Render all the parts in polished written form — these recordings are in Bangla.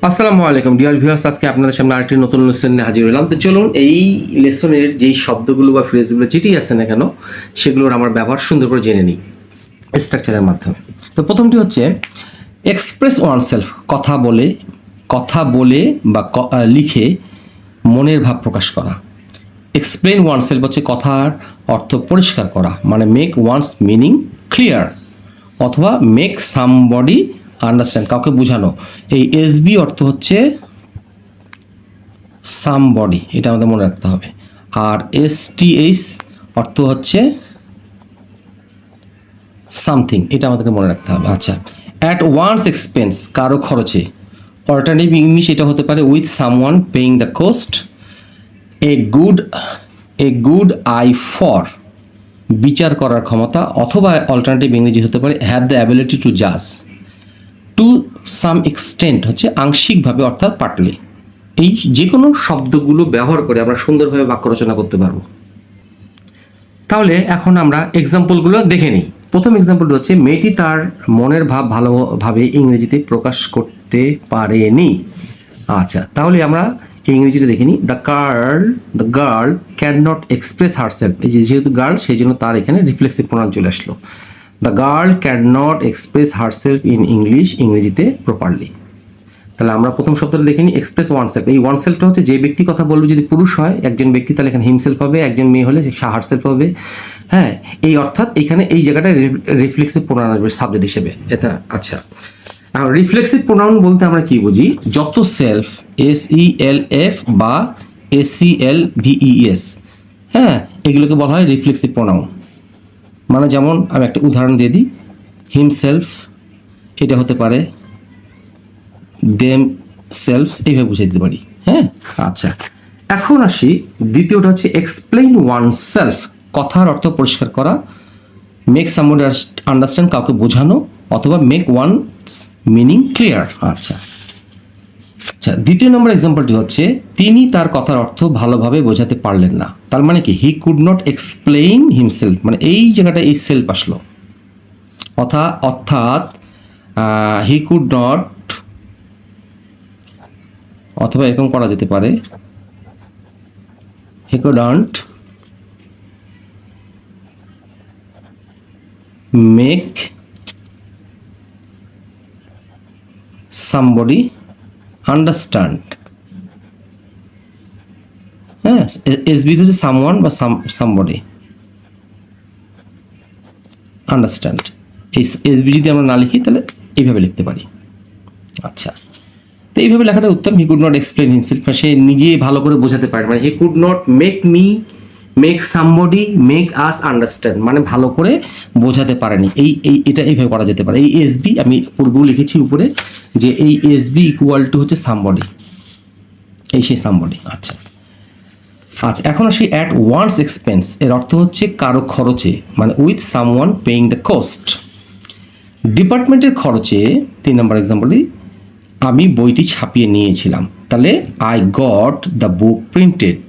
আসসালামু আলাইকুম ডিয়ার ভিউয়ার্স, আজকে আপনাদের সামনে আরেকটি নতুন লেসন নিয়ে হাজির হলাম। তো চলুন এই লেসনের যেই শব্দগুলো বা ফ্রেজগুলো যেটি আছে না কেন সেগুলোর আমার ব্যবহার সুন্দর করে জেনে নিই স্ট্রাকচারের মাধ্যমে। তো প্রথমটি হচ্ছে এক্সপ্রেস ওয়ানসেলফ, কথা বলে বা লিখে মনের ভাব প্রকাশ করা। এক্সপ্লেন ওয়ানসেলফ হচ্ছে কথার অর্থ পরিষ্কার করা, মানে মেক ওয়ানস মিনিং ক্লিয়ার, অথবা মেক সামবডি আন্ডারস্ট্যান্ড, কাউকে বোঝানো। এই এসবি অর্থ হচ্ছে সামবডি, এটা আমাদের মনে রাখতে হবে। আর এসটিএইচ অর্থ হচ্ছে সামথিং, এটা আমাদেরকে মনে রাখতে হবে। আচ্ছা, অ্যাট ওয়ান্স এক্সপেন্স, কারো খরচে। অল্টারনেটিভ ইংলিশ এটা হতে পারে with someone paying the cost. A good eye for, বিচার করার ক্ষমতা, অথবা অল্টারনেটিভ ইংরেজি হতে পারে হ্যাভ দ্য অ্যাবিলিটি টু জাজ। টু সাম এক্সটেন্ট হচ্ছে আংশিকভাবে, অর্থাৎ পার্টলি। এই যে কোনো শব্দগুলো ব্যবহার করে আমরা সুন্দরভাবে বাক্য রচনা করতে পারবো। তাহলে এখন আমরা এক্সাম্পলগুলো দেখে নিই। প্রথম এক্সাম্পলটা হচ্ছে মেয়েটি তার মনের ভাব ভালোভাবে ইংরেজিতে প্রকাশ করতে পারেনি। আচ্ছা, তাহলে আমরা ইংরেজিতে দেখে নিই। The girl can not express herself, এই যে যেহেতু গার্ল সেই জন্য তার এখানে রিফ্লেক্সিভ প্রোনাউন চলে আসলো। The girl can not express herself in English, ইংরেজিতে প্রপারলি। তাহলে আমরা প্রথম শব্দটা দেখে নিই, এক্সপ্রেস ওয়ানসেলফ। এই ওয়ানসেলফটা হচ্ছে যে ব্যক্তি কথা বলবে, যদি পুরুষ হয় একজন ব্যক্তি তাহলে এখানে হিমসেলফ হবে, একজন মেয়ে হলে হারসেলফ হবে। হ্যাঁ, এই অর্থাৎ এখানে এই জায়গাটায় রিফ্লেক্সিভ প্রোনাউন আসবে সাবজেক্ট হিসেবে এটা। আচ্ছা, আর রিফ্লেক্সিভ প্রোনাউন বলতে আমরা কি বুঝি? যত সেলফ SELF বা SELVES, হ্যাঁ, এগুলোকে বলা হয় রিফ্লেক্সিভ প্রোনাউন। মানে যেমন আমি একটা উদাহরণ দিয়ে দিই, হিমসেলফ এটা হতে পারে দেম সেলফস, এইভাবে বুঝিয়ে দিতে পারি। হ্যাঁ, আচ্ছা, এখন আসি দ্বিতীয়টা হচ্ছে এক্সপ্লেইন ওয়ান সেলফ, কথার অর্থ পরিষ্কার করা। মেক সামবডি আন্ডারস্ট্যান্ড, কাউকে বোঝানো, অথবা মেক ওয়ানস মিনিং ক্লিয়ার। আচ্ছা আচ্ছা, দ্বিতীয় নম্বর এক্সাম্পলটি হচ্ছে তিনি তার কথার অর্থ ভালোভাবে বোঝাতে পারলেন না। তার মানে কি? হি কুড নট এক্সপ্লেইন হিমসেলফ, মানে এই জায়গাটা এই সেলফ আসলো। অর্থাৎ হি কুড নট, অথবা এরকম করা যেতে পারে হি কুডন্ট মেক সামবডি আন্ডারস্ট্যান্ড। হ্যাঁ, এসবি হচ্ছে সামওয়ান বা সামবডি আন্ডারস্ট্যান্ড। এই এসবি যদি আমরা না লিখি তাহলে এইভাবে লিখতে পারি। আচ্ছা, তো এইভাবে লেখাটা উত্তম। He could not explain himself, সে নিজে ভালো করে বোঝাতে পারে, মানে he could not make somebody make us understand, মানে ভালো করে বোঝাতে পারেনি। এটা এইভাবে করা যেতে পারে। এই এসবি আমি পূর্বেও লিখেছি উপরে যে এই এসবি ইকুয়াল টু হচ্ছে সামবডি, এই সেই সামবডি। আচ্ছা আচ্ছা, এখন আসি অ্যাট ওয়ান্স এক্সপেন্স, এর অর্থ হচ্ছে কারো খরচে, মানে with someone paying the cost. ডিপার্টমেন্টের খরচে, 3 নম্বর এক্সাম্পলটি, আমি বইটি ছাপিয়ে নিয়েছিলাম। তাহলে I got the book printed,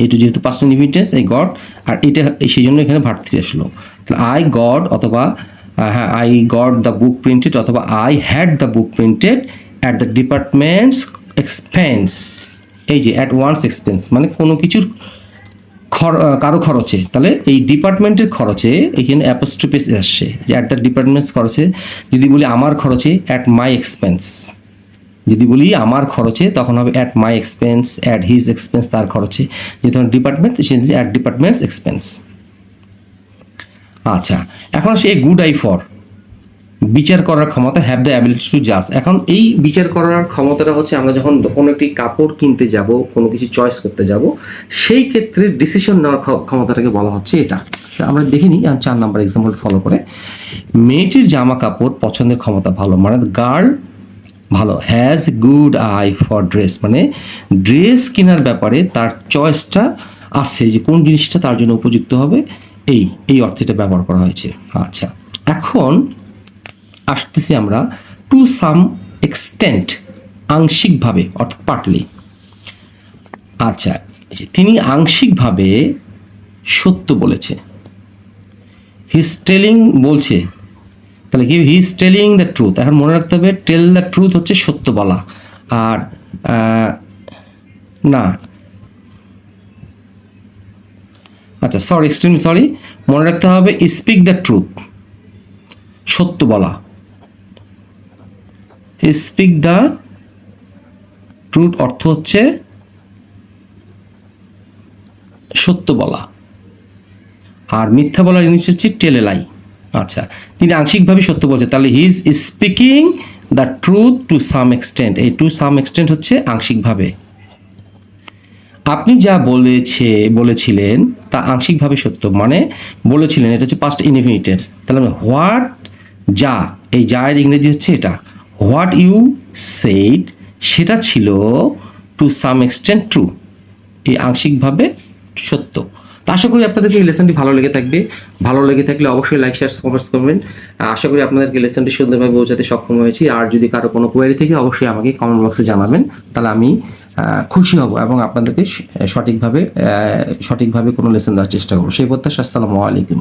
এটা যেহেতু পাস্ট ইনডিফিনিট এই গট, আর এটা সেই জন্য এখানে ভার্ব আসলো। তাহলে আই গট, অথবা হ্যাঁ I got the book printed, অথবা I had the book printed at the departments expense. এই যে অ্যাট ওয়ান্স এক্সপেন্স মানে কোনো কিছুর কারো খরচে। তাহলে এই ডিপার্টমেন্টের খরচে এখানে অ্যাপোস্ট্রোফি আসছে, যে অ্যাট দ্য ডিপার্টমেন্টস খরচে। যদি বলি আমার খরচে, অ্যাট মাই এক্সপেন্স। যদি বলি আমার খরচে তখন হবে at my expense, at his expense, তার খরচে। যেহেতু ডিপার্টমেন্ট সেটা অ্যাট ডিপার্টমেন্টস এক্সপেন্স। আচ্ছা, এখন আসে এ গুড আই ফর, বিচার করার ক্ষমতা, হ্যাভ দ্য অ্যাবিলিটি টু জাজ। এখন এই বিচার করার ক্ষমতাটা হচ্ছে আমরা যখন কোনো একটি কাপড় কিনতে যাব, কোনো কিছু চয়েস করতে যাব, সেই ক্ষেত্রে ডিসিশন নেওয়ার ক্ষমতাটাকে বলা হচ্ছে এটা। আমরা দেখে নিই 4 নম্বর এক্সাম্পল ফলো করে। মেয়েটির জামা কাপড় পছন্দের ক্ষমতা ভালো, মানে গার্ল ভালো, has good eye for dress, মানে ড্রেস কেনার ব্যাপারে তার চয়েসটা আছে, যে কোন জিনিসটা তার জন্য উপযুক্ত হবে, এই অর্থে এটা ব্যবহার করা হয়েছে। আচ্ছা, এখন আসতেছি আমরা টু সাম এক্সটেন্ট, আংশিকভাবে, অর্থাৎ পার্টলি। আচ্ছা, তিনি আংশিকভাবে সত্য বলেছে। হিজ টেলিং বলছে, তাহলে কি he is telling the truth. এখন মনে রাখতে হবে টেল দ্য ট্রুথ হচ্ছে সত্য বলা, আর না আচ্ছা সরি এক্সট্রিমলি সরি, মনে রাখতে হবে স্পিক দ্য ট্রুথ সত্য বলা, স্পিক দ্য ট্রুথ অর্থ হচ্ছে সত্য বলা, আর মিথ্যা বলার জিনিস হচ্ছে টেল এ লাই। আচ্ছা, তিনি আংশিকভাবে সত্য বলছে, তাহলে he is speaking the truth two some extent. এই টু সাম এক্সটেন্ট হচ্ছে আংশিকভাবে। আপনি যা বলেছিলেন তা আংশিকভাবে সত্য, মানে বলেছিলেন এটা হচ্ছে পাস্ট ইনফিনিট। তাহলে হোয়াট যা, এই যা এর ইংরেজি হচ্ছে এটা, হোয়াট ইউ সেইড সেটা ছিল টু সাম এক্সটেন্ট ট্রু, এই আংশিকভাবে সত্য। তা আশা করি আপনাদেরকে এই লেসনটি ভালো লেগে থাকবে। ভালো লেগে থাকলে অবশ্যই লাইক শেয়ার কমেন্টস করবেন। আশা করি আপনাদেরকে লেসনটি সুন্দরভাবে বোঝাতে সক্ষম হয়েছি। আর যদি কারো কোনো কোয়েরি থেকে অবশ্যই আমাকে কমেন্ট বক্সে জানাবেন, তাহলে আমি খুশি হব এবং আপনাদেরকে সঠিকভাবে কোনো লেসন দেওয়ার চেষ্টা করবো। সেই প্রত্যাশা। আসসালামু আলাইকুম।